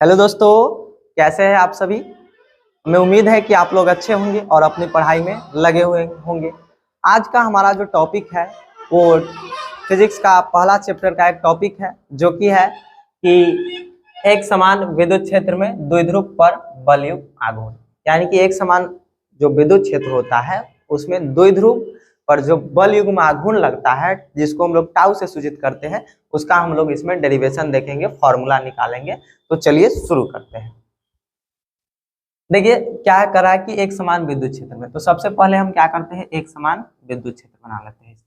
Hello दोस्तों, कैसे हैं आप सभी। हमें उम्मीद है कि आप लोग अच्छे होंगे और अपनी पढ़ाई में लगे हुए होंगे। आज का हमारा जो टॉपिक है वो फिजिक्स का पहला चैप्टर का एक टॉपिक है, जो कि है कि एक समान विद्युत क्षेत्र में द्विध्रुव पर बलयुक्त आघूर्ण। यानी कि एक समान जो विद्युत क्षेत्र होता है उसमें द्विध्रुव पर जो बल युग्म आघूर्ण लगता है, जिसको हम लोग टाउ से सूचित करते हैं, उसका हम लोग इसमें डेरिवेशन देखेंगे, फॉर्मूला निकालेंगे। तो चलिए शुरू करते हैं। देखिए क्या करा है कि एक समान विद्युत क्षेत्र में, तो सबसे पहले हम क्या करते हैं, एक समान विद्युत क्षेत्र बना लेते हैं।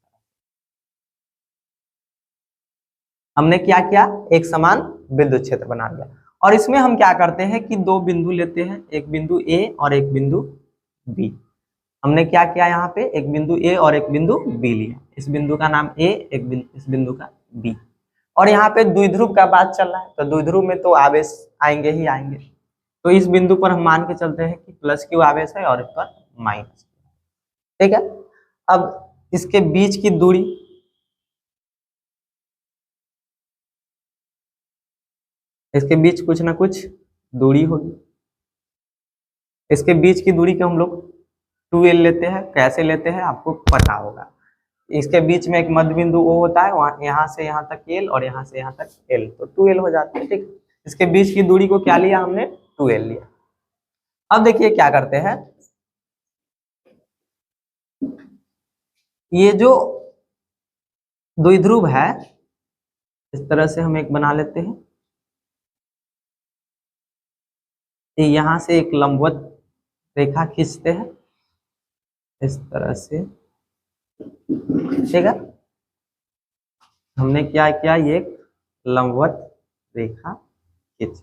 हमने क्या किया, एक समान विद्युत क्षेत्र बना लिया। और इसमें हम क्या करते हैं कि दो बिंदु लेते हैं, एक बिंदु ए और एक बिंदु बी। हमने क्या किया, यहाँ पे एक बिंदु ए और एक बिंदु बी लिया। इस बिंदु का नाम ए, इस बिंदु का बी। और यहाँ पे द्विध्रुव का बात चल रहा है, तो द्विध्रुव में तो आवेश आएंगे ही आएंगे। तो इस बिंदु पर हम मान के चलते हैं कि प्लस क्यू आवेश है और इस पर माइनस। ठीक है। अब इसके बीच की दूरी, इसके बीच कुछ ना कुछ दूरी होगी। इसके बीच की दूरी को हम लोग 2l लेते हैं। कैसे लेते हैं आपको पता होगा। इसके बीच में एक मध्य बिंदु O होता है, वहां यहाँ से यहाँ तक L और यहाँ से यहाँ तक L, तो 2l हो जाता है। ठीक, इसके बीच की दूरी को क्या लिया हमने, 2l लिया। अब देखिए क्या करते हैं, ये जो द्विध्रुव है इस तरह से हम एक बना लेते हैं। यहाँ से एक लंबवत रेखा खींचते हैं इस तरह से। ठीक है, हमने क्या किया, ये एक लंबवत रेखा खींच।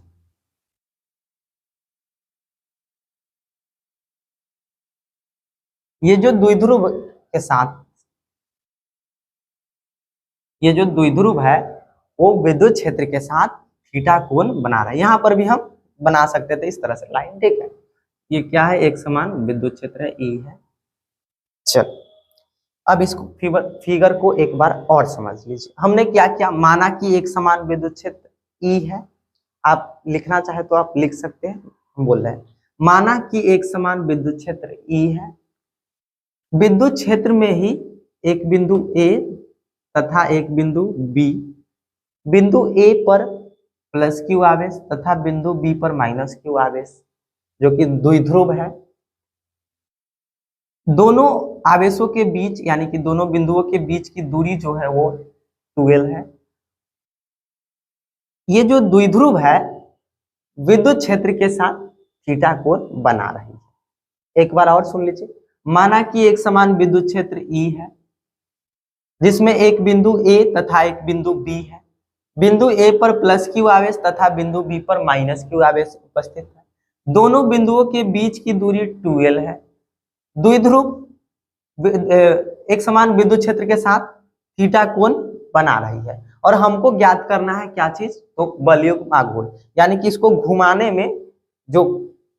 ये जो द्विध्रुव के साथ, ये जो द्विध्रुव है वो विद्युत क्षेत्र के साथ थीटा कोण बना रहा है। यहाँ पर भी हम बना सकते थे इस तरह से लाइन। ठीक है, ये क्या है, एक समान विद्युत क्षेत्र है, ई है। चल अब इसको फिगर को एक बार और समझ लीजिए। हमने क्या किया, माना कि एक समान विद्युत क्षेत्र ई है। आप लिखना चाहे तो आप लिख सकते हैं, हम बोल रहे हैं माना कि एक समान विद्युत क्षेत्र ई है। विद्युत क्षेत्र में ही एक बिंदु ए तथा एक बिंदु बी, बिंदु ए पर प्लस क्यू आवेश तथा बिंदु बी पर माइनस क्यू आवेश, जो कि द्विध्रुव है। दोनों आवेशों के बीच यानी कि दोनों बिंदुओं के बीच की दूरी जो है वो 2l है। ये जो द्विध्रुव है विद्युत क्षेत्र के साथ थीटा कोण बना रही है। एक बार और सुन लीजिए, माना कि एक समान विद्युत क्षेत्र ई है जिसमें एक बिंदु ए तथा एक बिंदु बी है। बिंदु ए पर प्लस क्यू आवेश तथा बिंदु बी पर माइनस क्यू आवेश उपस्थित है। दोनों बिंदुओं के बीच की दूरी 2l है। द्विध्रुव एक समान विद्युत क्षेत्र के साथ थीटा कोण बना रही है और हमको ज्ञात करना है क्या चीज, तो बलयुग्म आघूर्ण। यानी कि इसको घुमाने में जो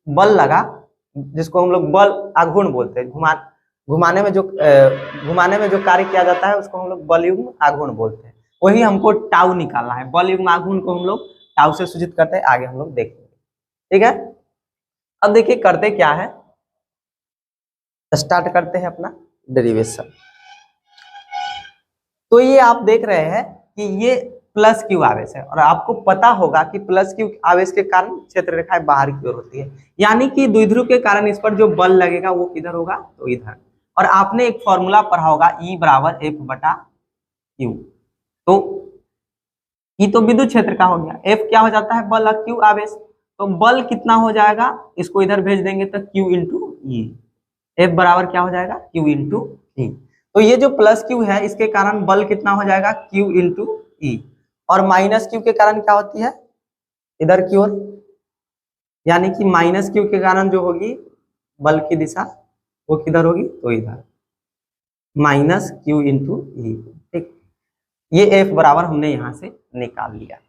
बल लगा, जिसको हम लोग बल आघूर्ण बोलते हैं, घुमाने में जो कार्य किया जाता है उसको हम लोग बलयुग्म आघूर्ण बोलते हैं। वही हमको टाउ निकालना है। बलयुग्म आघूर्ण को हम लोग टाउ से सूचित करते हैं, आगे हम लोग देखेंगे। ठीक है, अब देखिए करते क्या है, स्टार्ट करते हैं अपना डेरिवेशन। तो ये आप देख रहे हैं कि ये प्लस क्यू आवेश है और आपको पता होगा कि प्लस क्यू आवेश के कारण क्षेत्र रेखाएं बाहर की ओर होती है। यानी कि द्विध्रुव के कारण इस पर जो बल लगेगा वो किधर होगा, तो इधर। और आपने एक फॉर्मूला पढ़ा होगा, E बराबर F बटा Q। तो E तो विद्युत क्षेत्र का हो गया, F क्या हो जाता है, बल, Q आवेश। तो बल कितना हो जाएगा, इसको इधर भेज देंगे तो Q इंटू ई। F बराबर क्या हो जाएगा, Q इंटू ई। तो ये जो प्लस क्यू है इसके कारण बल कितना हो जाएगा, Q इंटू ई। और माइनस क्यू के कारण क्या होती है, इधर की ओर, यानी कि माइनस क्यू के कारण जो होगी बल की दिशा वो किधर होगी, तो इधर, माइनस क्यू इंटू ई। ठीक, ये F बराबर हमने यहां से निकाल लिया।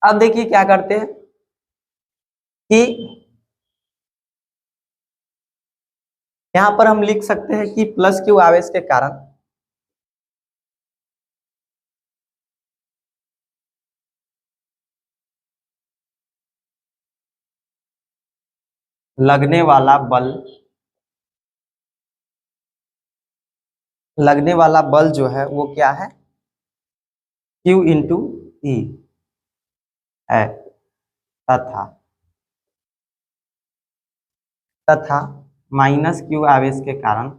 अब देखिए क्या करते हैं कि यहां पर हम लिख सकते हैं कि प्लस क्यू आवेश के कारण लगने वाला बल, लगने वाला बल जो है वो क्या है, Q इंटू ई है। तथा तथा माइनस क्यू आवेश के कारण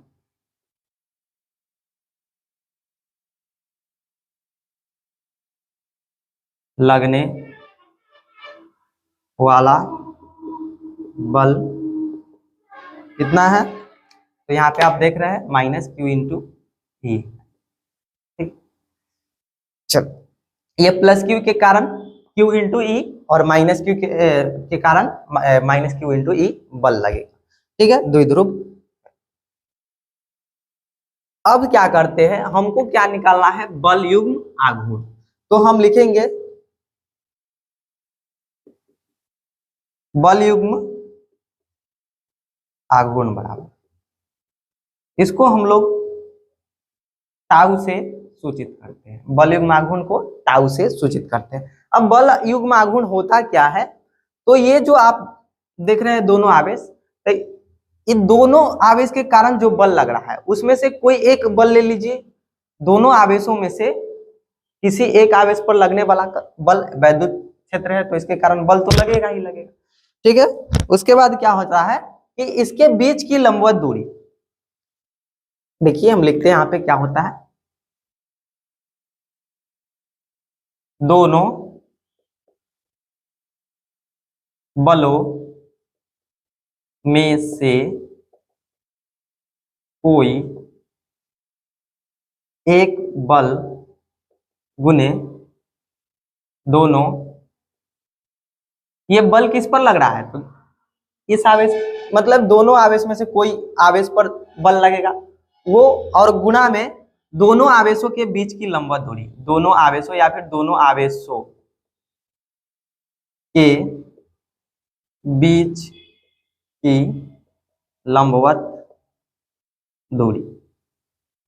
लगने वाला बल कितना है, तो यहाँ पे आप देख रहे हैं माइनस क्यू इंटू ई। ठीक, चलो ये प्लस क्यू के कारण क्यू इंटू ई और माइनस क्यू के कारण माइनस क्यू इंटू ई बल लगेगा। ठीक है, द्विध्रुव। अब क्या करते हैं, हमको क्या निकालना है, बल युग्म आघूर्ण। तो हम लिखेंगे बल युग्म आघूर्ण बराबर, इसको हम लोग टाउ से सूचित करते हैं, बल युग्म आघूर्ण को टाउ से सूचित करते हैं। अब बल युग्म आघूर्ण होता क्या है, तो ये जो आप देख रहे हैं दोनों आवेश, तो इन दोनों आवेश के कारण जो बल लग रहा है उसमें से कोई एक बल ले लीजिए, दोनों आवेशों में से किसी एक आवेश पर लगने वाला बल वैद्युत क्षेत्र है तो इसके कारण बल तो लगेगा ही लगेगा। ठीक है, उसके बाद क्या होता है कि इसके बीच की लंबवत दूरी, देखिए हम लिखते हैं यहाँ पे क्या होता है, दोनों बलों में से कोई एक बल गुने दोनों, ये बल किस पर लग रहा है, तो इस आवेश, मतलब दोनों आवेश में से कोई आवेश पर बल लगेगा वो, और गुणा में दोनों आवेशों के बीच की लंबवत दूरी, दोनों आवेशों या फिर दोनों आवेशों के बीच की लंबवत दूरी।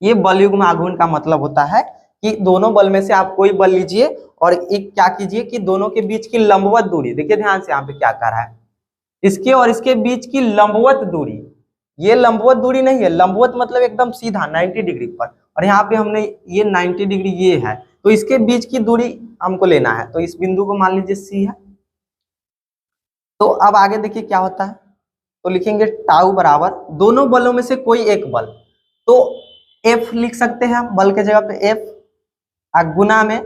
ये बल युग्म आघूर्ण का मतलब होता है कि दोनों बल में से आप कोई बल लीजिए और एक क्या कीजिए कि दोनों के बीच की लंबवत दूरी, देखिए ध्यान से यहाँ पे क्या कर रहा है, इसके और इसके बीच की लंबवत दूरी, ये लंबवत दूरी नहीं है, लंबवत मतलब एकदम सीधा 90 डिग्री पर, और यहाँ पे हमने ये 90 डिग्री ये है, तो इसके बीच की दूरी हमको लेना है, तो इस बिंदु को मान लीजिए सी है। तो अब आगे देखिए क्या होता है, तो लिखेंगे टाउ बराबर दोनों बलों में से कोई एक बल, तो एफ लिख सकते हैं हम बल के जगह पे एफ, गुना में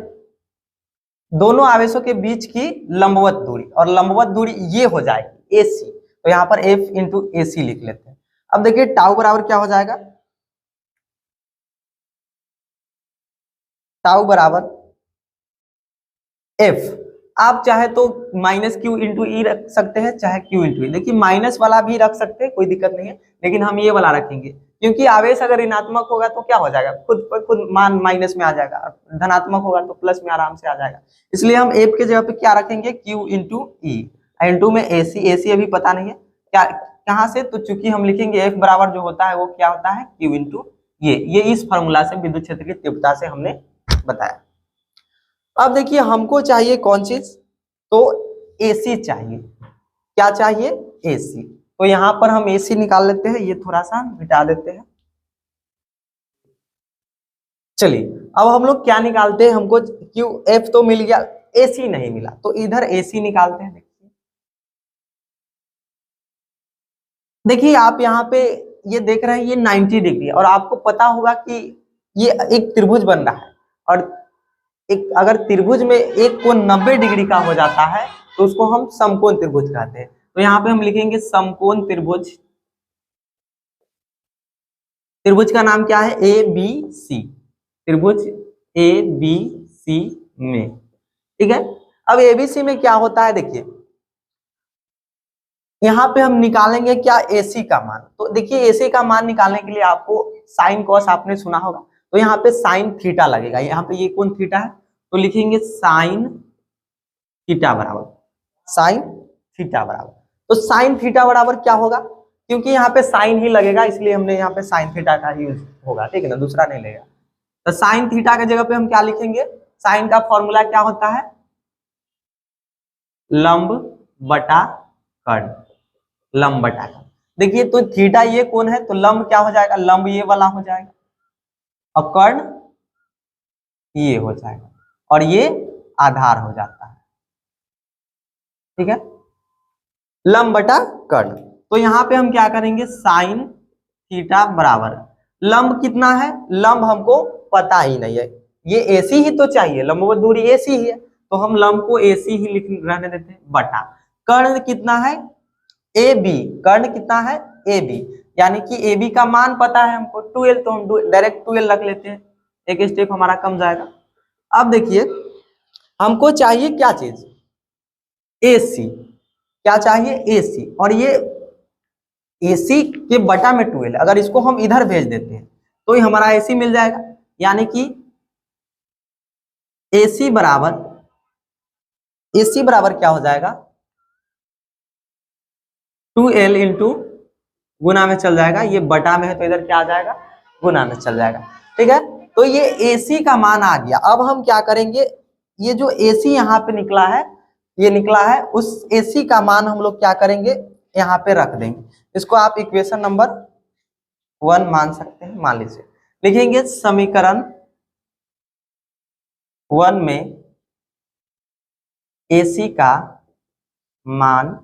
दोनों आवेशों के बीच की लंबवत दूरी, और लंबवत दूरी ये हो जाएगी एसी, तो यहाँ पर एफ इंटू ए सी लिख लेते हैं। अब देखिए टाउ बराबर क्या हो जाएगा, टाउ बराबर एफ, आप चाहे तो माइनस क्यू इंटू ई रख सकते हैं, चाहे क्यू इंटू ई, लेकिन माइनस वाला भी रख सकते हैं, कोई दिक्कत नहीं है, लेकिन हम ये वाला रखेंगे क्योंकि आवेश अगर ऋणात्मक होगा तो क्या हो जाएगा, खुद पर खुद मान माइनस में आ जाएगा, धनात्मक होगा तो प्लस में आराम से आ जाएगा, इसलिए हम एफ के जगह पे क्या रखेंगे, क्यू इंटू ई, इंटू में एसी, एसी अभी पता नहीं है क्या कहाँ से, तो चूंकि हम लिखेंगे एफ बराबर जो होता है वो क्या होता है, क्यू इंटू ये इस फॉर्मूला से विद्युत क्षेत्र की तीव्रता से हमने बताया। अब देखिए हमको चाहिए कौन चीज, तो एसी चाहिए, क्या चाहिए, एसी, तो यहां पर हम एसी निकाल लेते हैं, ये थोड़ा सा मिटा देते हैं। चलिए अब हम लोग क्या निकालते हैं, हमको क्यू एफ तो मिल गया, एसी नहीं मिला, तो इधर एसी निकालते हैं। देखिए आप यहाँ पे ये देख रहे हैं ये 90 डिग्री, और आपको पता होगा कि ये एक त्रिभुज बन रहा है, और एक अगर त्रिभुज में एक कोण 90 डिग्री का हो जाता है तो उसको हम समकोण त्रिभुज कहते हैं, तो यहाँ पे हम लिखेंगे समकोण त्रिभुज, त्रिभुज का नाम क्या है, ए बी सी, त्रिभुज ए बी सी में। ठीक है, अब एबीसी में क्या होता है, देखिए यहाँ पे हम निकालेंगे क्या, एसी का मान, तो देखिए एसी का मान निकालने के लिए आपको साइन कॉस आपने सुना होगा, तो यहाँ पे साइन थीटा लगेगा, यहाँ पे ये कौन थीटा है, तो लिखेंगे साइन थीटा बराबर, साइन थीटा बराबर, तो साइन थीटा बराबर क्या होगा, क्योंकि यहाँ पे साइन ही लगेगा इसलिए हमने यहाँ पे साइन थीटा का यूज होगा, ठीक है ना, दूसरा नहीं लेगा, तो साइन थीटा की जगह पे हम क्या लिखेंगे, साइन का फॉर्मूला क्या होता है, लंब बटा कर्ण, लंब बटा कर्ण। देखिए तो थीटा ये कोण है तो लंब क्या हो जाएगा, लंब ये वाला हो जाएगा और कर्ण ये हो जाएगा और ये आधार हो जाता है। ठीक है, लंब बटा कर्ण। तो यहाँ पे हम क्या करेंगे, साइन थीटा बराबर, लंब कितना है, लंब हमको पता ही नहीं है, ये एसी ही तो चाहिए, लंबवत दूरी एसी ही है तो हम लंब को एसी ही लिख रहने देते हैं, बटा कर्ण कितना है ए बी, कर्ण कितना है ए बी, यानी कि ए बी का मान पता है हमको 12, तो हम डायरेक्ट 12 रख लेते हैं, एक स्टेप हमारा कम जाएगा। अब देखिए हमको चाहिए क्या चीज, एसी, क्या चाहिए एसी, और ये एसी के बटा में 12, अगर इसको हम इधर भेज देते हैं तो ही हमारा एसी मिल जाएगा, यानी कि एसी बराबर क्या हो जाएगा 2L इंटू गुना में चल जाएगा, ये बटा में है तो इधर क्या आ जाएगा गुना में चल जाएगा। ठीक है, तो ये एसी का मान आ गया। अब हम क्या करेंगे, ये जो एसी यहाँ पे निकला है, ये निकला है, उस एसी का मान हम लोग क्या करेंगे यहाँ पे रख देंगे, इसको आप इक्वेशन नंबर 1 मान सकते हैं। मान लीजिए लिखेंगे समीकरण 1 में एसी का मान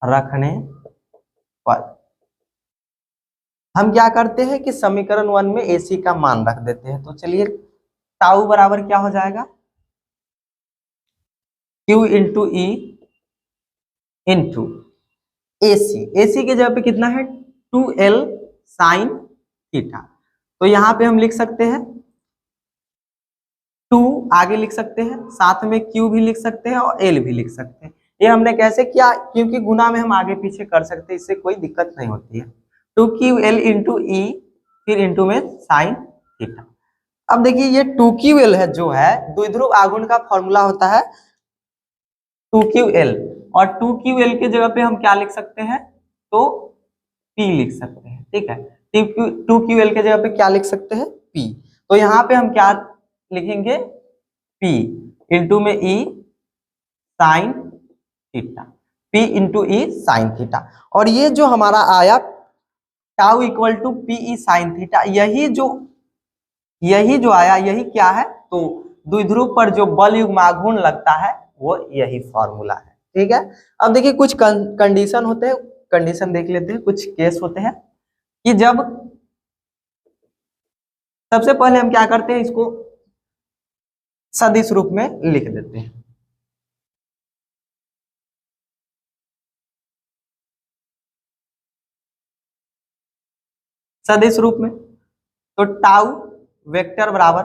रखने पर हम क्या करते हैं कि समीकरण 1 में एसी का मान रख देते हैं। तो चलिए टाउ बराबर क्या हो जाएगा Q into E into AC, AC के जगह पे कितना है 2L साइन थीटा, तो यहाँ पे हम लिख सकते हैं 2 आगे लिख सकते हैं, साथ में Q भी लिख सकते हैं और L भी लिख सकते हैं। ये हमने कैसे किया, क्योंकि गुना में हम आगे पीछे कर सकते हैं, इससे कोई दिक्कत नहीं होती है। 2QL इंटू ई फिर इंटू में साइन थीटा। अब देखिए ये 2QL है जो है द्विध्रुव आघूर्ण का फॉर्मूला होता है 2QL, और 2QL के जगह पे हम क्या लिख सकते हैं तो P लिख सकते हैं। ठीक है, 2QL के जगह पे क्या लिख सकते हैं P, तो यहाँ पे हम क्या लिखेंगे P इंटू में E sine theta, P into E sine theta, और ये जो हमारा आया tau equal to PE sine theta, यही जो आया यही क्या है, तो द्विध्रुव पर जो बल युग्म आघूर्ण लगता है वो यही फॉर्मूला है। ठीक है, अब देखिए कुछ कंडीशन होते हैं, कंडीशन देख लेते हैं, कुछ केस होते हैं कि जब सबसे पहले हम क्या करते हैं, इसको सदिश रूप में लिख देते हैं। सदिश रूप में तो टाउ वेक्टर बराबर,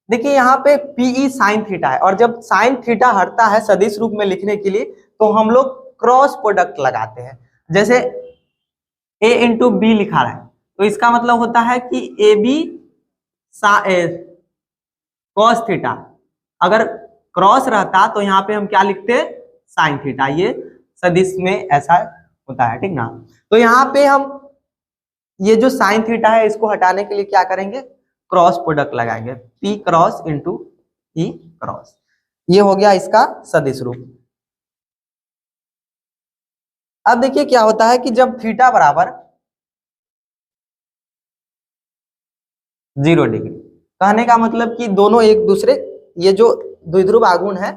देखिए यहाँ पे PE साइन थीटा है, और जब साइन थीटा हटता है सदिश रूप में लिखने के लिए तो हम लोग क्रॉस प्रोडक्ट लगाते हैं। जैसे A इंटू बी लिखा है तो इसका मतलब होता है कि AB कॉस थीटा, अगर क्रॉस रहता तो यहाँ पे हम क्या लिखते साइन थीटा, ये सदिश में ऐसा होता है। ठीक ना, तो यहाँ पे हम ये जो साइन थीटा है इसको हटाने के लिए क्या करेंगे, क्रॉस प्रोडक्ट लगाएंगे, P cross into E cross, ये हो गया इसका सदिश रूप। अब देखिए क्या होता है कि जब थीटा बराबर 0 डिग्री, कहने का मतलब कि दोनों एक दूसरे, ये जो द्विध्रुव आघूर्ण है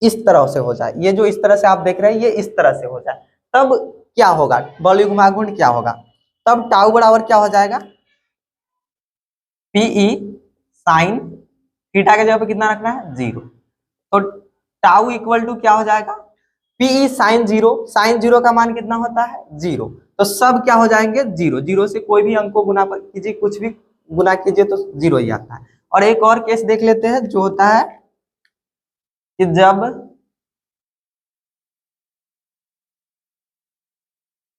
इस तरह से हो जाए, ये जो इस तरह से आप देख रहे हैं ये इस तरह से हो जाए, तब क्या होगा, बल युग्म आघूर्ण क्या होगा, तब टाउ बराबर क्या हो जाएगा PE साइन थीटा के जगह पे कितना रखना है 0, तो टाउ इक्वल टू क्या हो जाएगा PE साइन 0, साइन 0 का मान कितना होता है 0, तो सब क्या हो जाएंगे 0, 0 से कोई भी अंक को गुना कीजिए, कुछ भी गुना कीजिए तो 0 ही आता है। और एक और केस देख लेते हैं जो होता है कि जब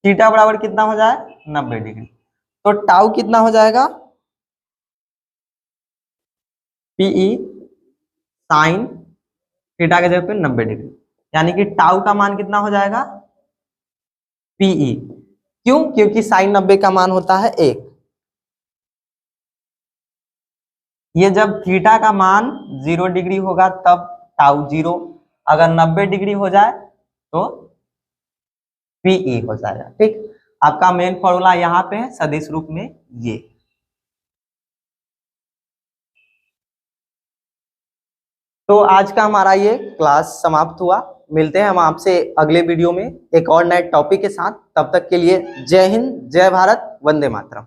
थीटा बराबर कितना हो जाए 90 डिग्री, तो टाउ कितना हो जाएगा PE साइन थीटा के जगह पे 90 डिग्री, यानी कि टाउ का मान कितना हो जाएगा PE, क्यों, क्योंकि साइन 90 का मान होता है 1, ये जब थीटा का मान 0 डिग्री होगा तब टाउ 0, अगर 90 डिग्री हो जाए तो Pe हो जाएगा। ठीक, आपका मेन फॉर्मूला यहाँ पे है सदिश रूप में ये। तो आज का हमारा ये क्लास समाप्त हुआ। मिलते हैं हम आपसे अगले वीडियो में एक और नए टॉपिक के साथ। तब तक के लिए जय हिंद, जय भारत, वंदे मातरम।